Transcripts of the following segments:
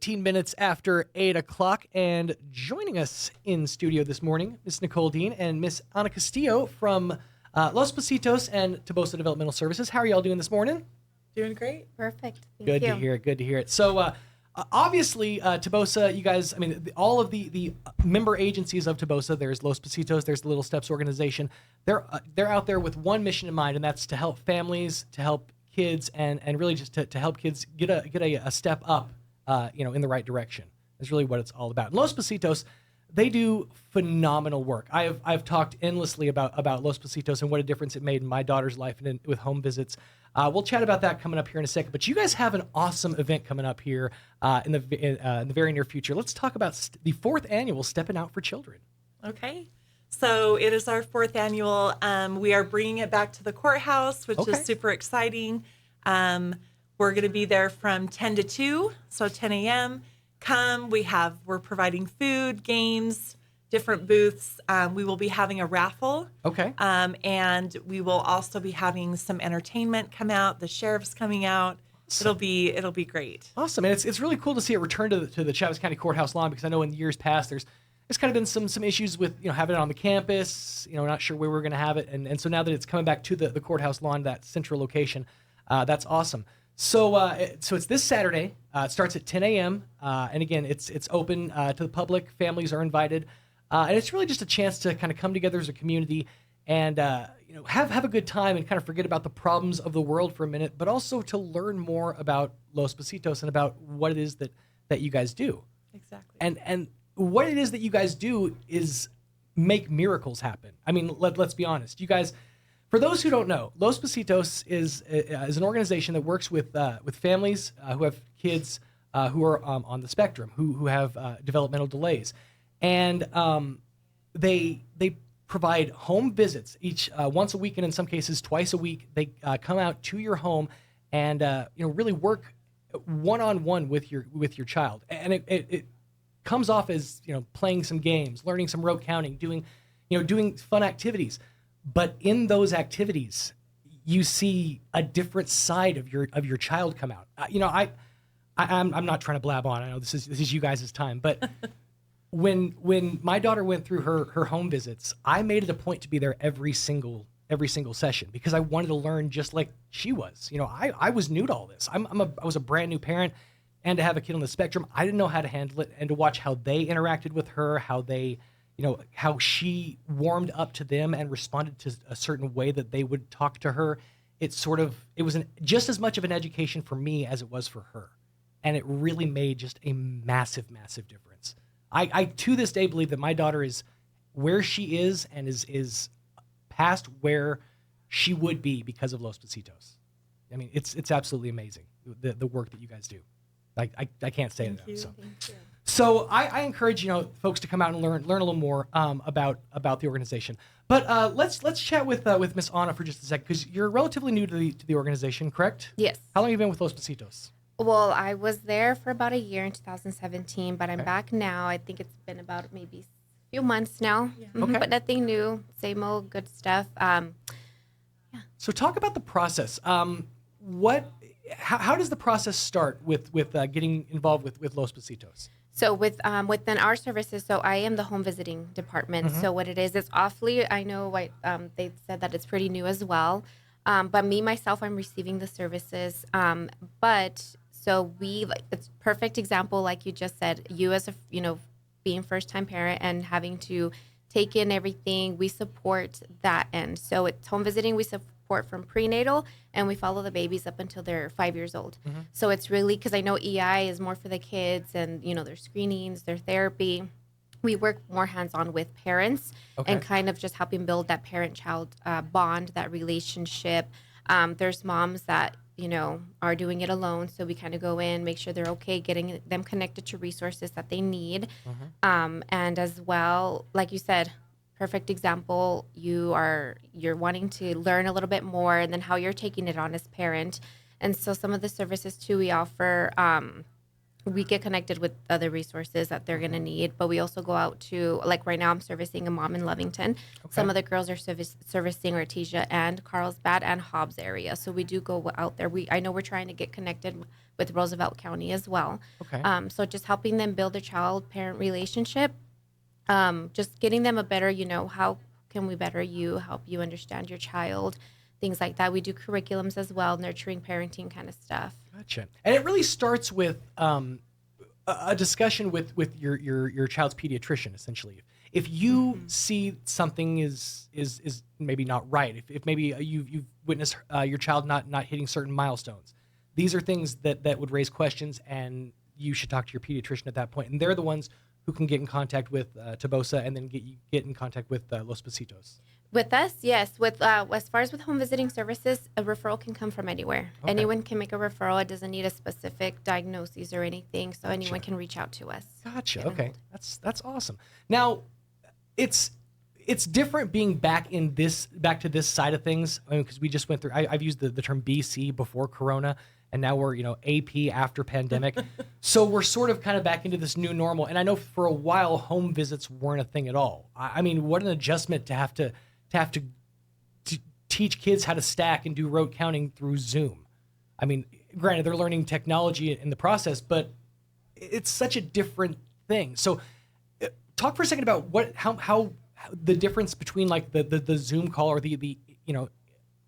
18 minutes after 8 o'clock, and joining us in studio this morning, Miss Nicole Dean and Miss Ana Castillo from Los Pasitos and Tobosa Developmental Services. How are y'all doing this morning? Doing great. Perfect. Thank Good you. to hear it. Good to hear it. So, obviously, Tobosa, you guys, all of the member agencies of Tobosa, there's Los Pasitos, there's the Little Steps organization. They're out there with one mission in mind, and that's to help families, to help kids, and really just to help kids get a step up, in the right direction. That's really what it's all about. And Los Pasitos, they do phenomenal work. I've talked endlessly about Los Pasitos and what a difference it made in my daughter's life and with home visits. We'll chat about that coming up here in a second. But you guys have an awesome event coming up here in the very near future. Let's talk about the 4th annual Stepping Out for Children. Okay. So it is our 4th annual. We are bringing it back to the courthouse, which is super exciting. We're going to be there from 10 to 2, so 10 a.m. Come. We're providing food, games, different booths. We will be having a raffle. Okay. And we will also be having some entertainment come out. The sheriff's coming out. It'll be great. Awesome. And it's really cool to see it return to the Chaves County Courthouse lawn, because I know in years past there's kind of been some issues with having it on the campus, not sure where we're going to have it. And so now that it's coming back to the courthouse lawn, that central location, that's awesome. So it's this Saturday. It starts at 10 a.m. And again, it's open to the public. Families are invited. And it's really just a chance to kind of come together as a community and have a good time and kind of forget about the problems of the world for a minute, but also to learn more about Los Pasitos and about what it is that you guys do. Exactly. And what it is that you guys do is make miracles happen. I mean, let's be honest. You guys, for those who don't know, Los Pasitos is an organization that works with families who have kids who are on the spectrum, who have developmental delays. And they provide home visits each once a week, and in some cases twice a week. They come out to your home and really work one-on-one with your child. And it comes off as playing some games, learning some rote counting, doing fun activities. But in those activities, you see a different side of your child come out. I'm not trying to blab on. I know this is you guys' time, but. When my daughter went through her home visits, I made it a point to be there every single session, because I wanted to learn just like she was. I was new to all this. I was a brand new parent, and to have a kid on the spectrum, I didn't know how to handle it, and to watch how they interacted with her, how they, how she warmed up to them and responded to a certain way that they would talk to her. It was just as much of an education for me as it was for her, and it really made just a massive, massive difference. I to this day believe that my daughter is where she is and is past where she would be because of Los Pasitos. I mean, it's absolutely amazing, the work that you guys do. I can't say it enough. So I encourage folks to come out and learn a little more about the organization. But let's chat with Miss Ana for just a second, because you're relatively new to the organization, correct? Yes. How long have you been with Los Pasitos? Well, I was there for about a year in 2017, but I'm back now. I think it's been about maybe a few months now. Yeah. Okay. But nothing new. Same old good stuff. Yeah. So talk about the process. How does the process start with getting involved with Los Pasitos? So within our services, so I am the home visiting department. Mm-hmm. So what it is, it's awfully, I know they said that it's pretty new as well. But me, myself, I'm receiving the services. So it's perfect example, like you just said, you as being first-time parent and having to take in everything, we support that end. So it's home visiting, we support from prenatal, and we follow the babies up until they're 5 years old. Mm-hmm. So it's really, because I know EI is more for the kids and, their screenings, their therapy. We work more hands-on with parents and kind of just helping build that parent-child bond, that relationship. There's moms that, are doing it alone. So we kind of go in, make sure they're okay, getting them connected to resources that they need. Mm-hmm. And as well, like you said, perfect example, you're wanting to learn a little bit more, and then how you're taking it on as parent. And so some of the services too we offer, we get connected with other resources that they're going to need. But we also go out to, like right now, I'm servicing a mom in Lovington. Okay. Some of the girls are servicing Artesia and Carlsbad and Hobbs area. So we do go out there. I know we're trying to get connected with Roosevelt County as well. Okay. So just helping them build a child-parent relationship, just getting them a better, how can we better you, help you understand your child, things like that. We do curriculums as well, nurturing parenting kind of stuff. Gotcha. And it really starts with a discussion with your child's pediatrician, essentially. If you see something is maybe not right, if maybe you've witnessed your child not hitting certain milestones, these are things that would raise questions, and you should talk to your pediatrician at that point. And they're the ones who can get in contact with Tobosa and then get in contact with Los Pasitos. With us, yes. With as far as with home visiting services, a referral can come from anywhere. Okay. Anyone can make a referral. It doesn't need a specific diagnosis or anything, so anyone can reach out to us. Gotcha. Okay, that's awesome. Now, it's different being back to this side of things, because we just went through. I've used the term BC before Corona, and now we're AP after pandemic. So we're sort of kind of back into this new normal. And I know for a while home visits weren't a thing at all. I mean, what an adjustment to have to teach kids how to stack and do rote counting through Zoom. I mean, granted, they're learning technology in the process, but it's such a different thing. So talk for a second about how the difference between like the Zoom call or the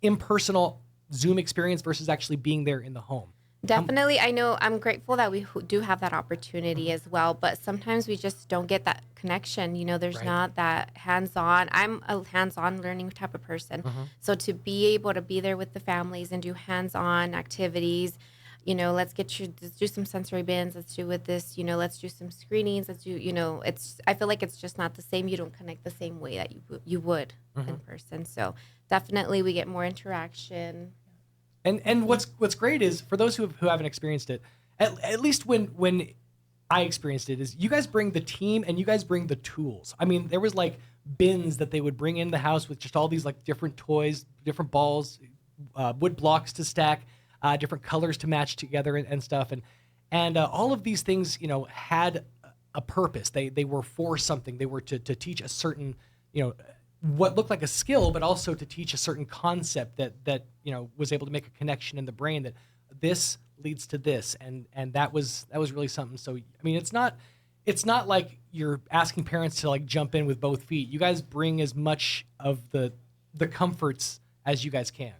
impersonal Zoom experience versus actually being there in the home. Definitely. I know I'm grateful that we do have that opportunity as well, but sometimes we just don't get that connection. There's Right. not that hands-on. I'm a hands-on learning type of person. So to be able to be there with the families and do hands-on activities, let's do some sensory bins. Let's do with this, let's do some screenings. Let's do, I feel like it's just not the same. You don't connect the same way that you would in person. So definitely we get more interaction. And what's great is, for those who haven't experienced it, at least when I experienced it, is you guys bring the team and you guys bring the tools. I mean, there was like bins that they would bring in the house with just all these like different toys, different balls, wood blocks to stack, different colors to match together and stuff. And all of these things, had a purpose. They were for something. They were to teach a certain, what looked like a skill, but also to teach a certain concept that was able to make a connection in the brain, that this leads to this, and that was really something. So I mean, it's not like you're asking parents to like jump in with both feet. You guys bring as much of the comforts as you guys can.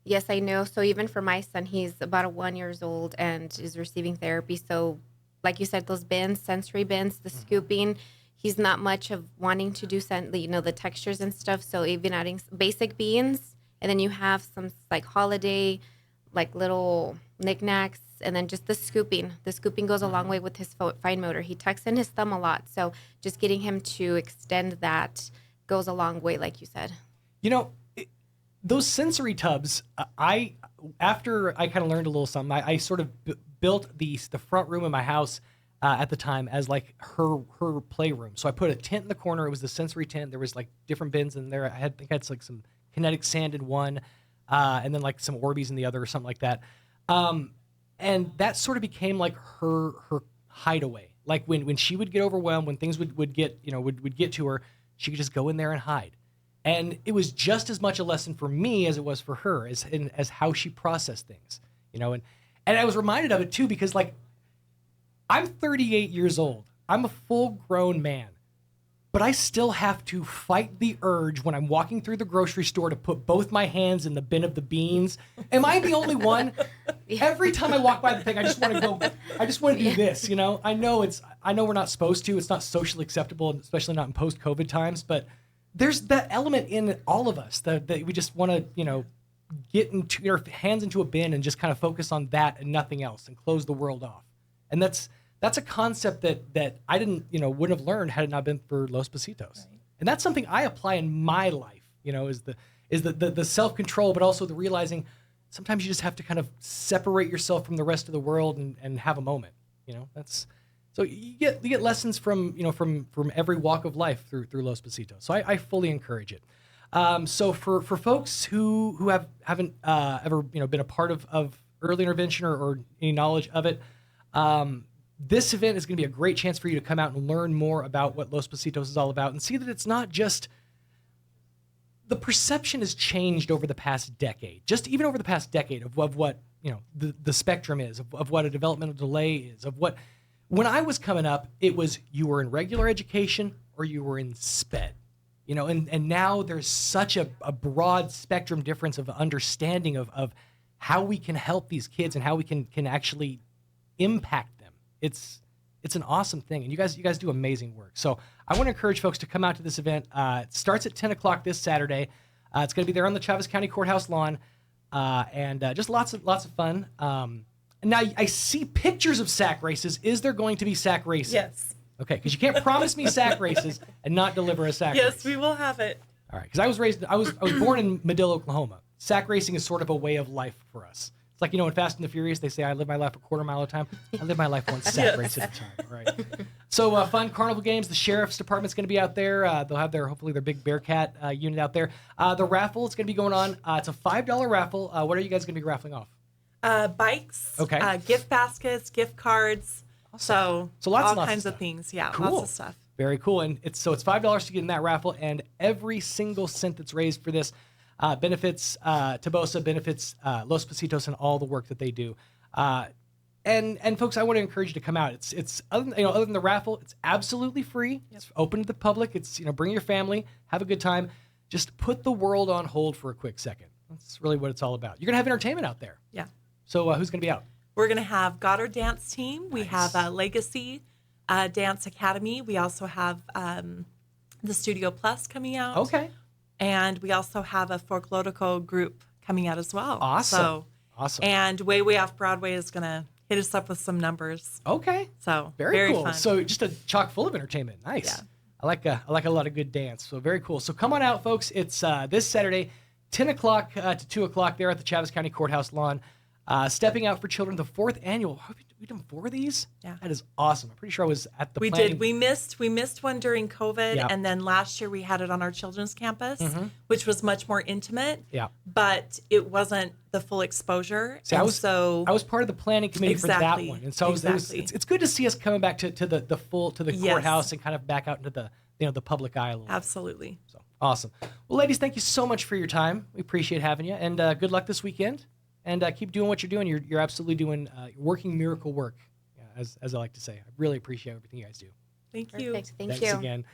Yes, I know. So even for my son, he's about 1 year old and is receiving therapy. So like you said, those bins, sensory bins, the scooping. He's not much of wanting to do the textures and stuff. So even adding basic beans, and then you have some like holiday, like little knickknacks, and then just the scooping. The scooping goes a long way with his fine motor. He tucks in his thumb a lot. So just getting him to extend that goes a long way, like you said. Those sensory tubs, after I kind of learned a little something, I sort of built the front room of my house at the time as like her playroom. So I put a tent in the corner. It was the sensory tent. There was like different bins in there. I think I had like some kinetic sand in one, and then like some Orbeez in the other or something like that. And that sort of became like her hideaway. Like when she would get overwhelmed, when things would get to her, she could just go in there and hide. And it was just as much a lesson for me as it was for her, as how she processed things, and I was reminded of it too, because like, I'm 38 years old. I'm a full-grown man, but I still have to fight the urge when I'm walking through the grocery store to put both my hands in the bin of the beans. Am I the only one? Every time I walk by the thing, I just want to go. I just want to do this. I know we're not supposed to. It's not socially acceptable, especially not in post-COVID times. But there's that element in all of us that we just want to, get into our hands into a bin and just kind of focus on that and nothing else, and close the world off. And that's a concept that I didn't, wouldn't have learned had it not been for Los Pasitos. Right. And that's something I apply in my life, is the self-control, but also the realizing sometimes you just have to kind of separate yourself from the rest of the world and have a moment. So you get lessons from every walk of life through Los Pasitos. So I fully encourage it. So for folks who haven't ever been a part of early intervention or any knowledge of it, This event is going to be a great chance for you to come out and learn more about what Los Pasitos is all about and see that it's not just the perception has changed over the past decade, just even over the past decade of what, the spectrum is, of what a developmental delay is, of what, when I was coming up, it was you were in regular education or you were in SPED, and now there's such a broad spectrum difference of understanding of how we can help these kids and how we can actually impact them. It's an awesome thing, and you guys do amazing work. So I want to encourage folks to come out to this event. It starts at 10 o'clock this Saturday. It's going to be there on the Travis County Courthouse lawn, and just lots of fun. Now I see pictures of sack races. Is there going to be sack races? Yes. Okay, because you can't promise me sack races and not deliver a sack race. Yes, we will have it. All right, because I was born in Medill, Oklahoma. Sack racing is sort of a way of life for us. It's like, in Fast and the Furious, they say, I live my life a quarter mile at a time. I live my life one sack race at a time, right? So fun carnival games. The sheriff's department's going to be out there. They'll have hopefully their big Bearcat unit out there. The raffle is going to be going on. It's a $5 raffle. What are you guys going to be raffling off? Bikes, okay. Gift baskets, gift cards. Awesome. So lots all kinds of things. Yeah, cool. Lots of stuff. Very cool. And it's $5 to get in that raffle, and every single cent that's raised for this benefits Tobosa, benefits Los Pasitos, and all the work that they do. And folks, I want to encourage you to come out. It's other than the raffle, it's absolutely free. Yep. It's open to the public. It's bring your family, have a good time. Just put the world on hold for a quick second. That's really what it's all about. You're gonna have entertainment out there. Yeah. So who's gonna be out? We're gonna have Goddard Dance Team. We Nice. have Legacy Dance Academy. We also have the Studio Plus coming out. Okay. And we also have a Folklorico group coming out as well. Awesome. Awesome. And Way Off Broadway is going to hit us up with some numbers. Okay. So very cool. fun. So just a chock full of entertainment. Nice. Yeah. I like a lot of good dance. So very cool. So come on out, folks. It's this Saturday, 10 o'clock to 2 o'clock there at the Travis County Courthouse lawn. Stepping Out for Children, the 4th annual. Have we done 4 of these? Yeah. That is awesome. I'm pretty sure I was at the We planning. did. We missed one during COVID, Yeah. and then last year we had it on our children's campus, which was much more intimate. Yeah. But it wasn't the full exposure. See, I was part of the planning committee for that Exactly. one, and so it's good to see us coming back to the courthouse and kind of back out into the public eye a little. Absolutely. So awesome. Well, ladies, thank you so much for your time. We appreciate having you, and good luck this weekend. And keep doing what you're doing. You're absolutely doing working miracle work, as I like to say. I really appreciate everything you guys do. Thank you. Perfect. Thanks Thanks you. again.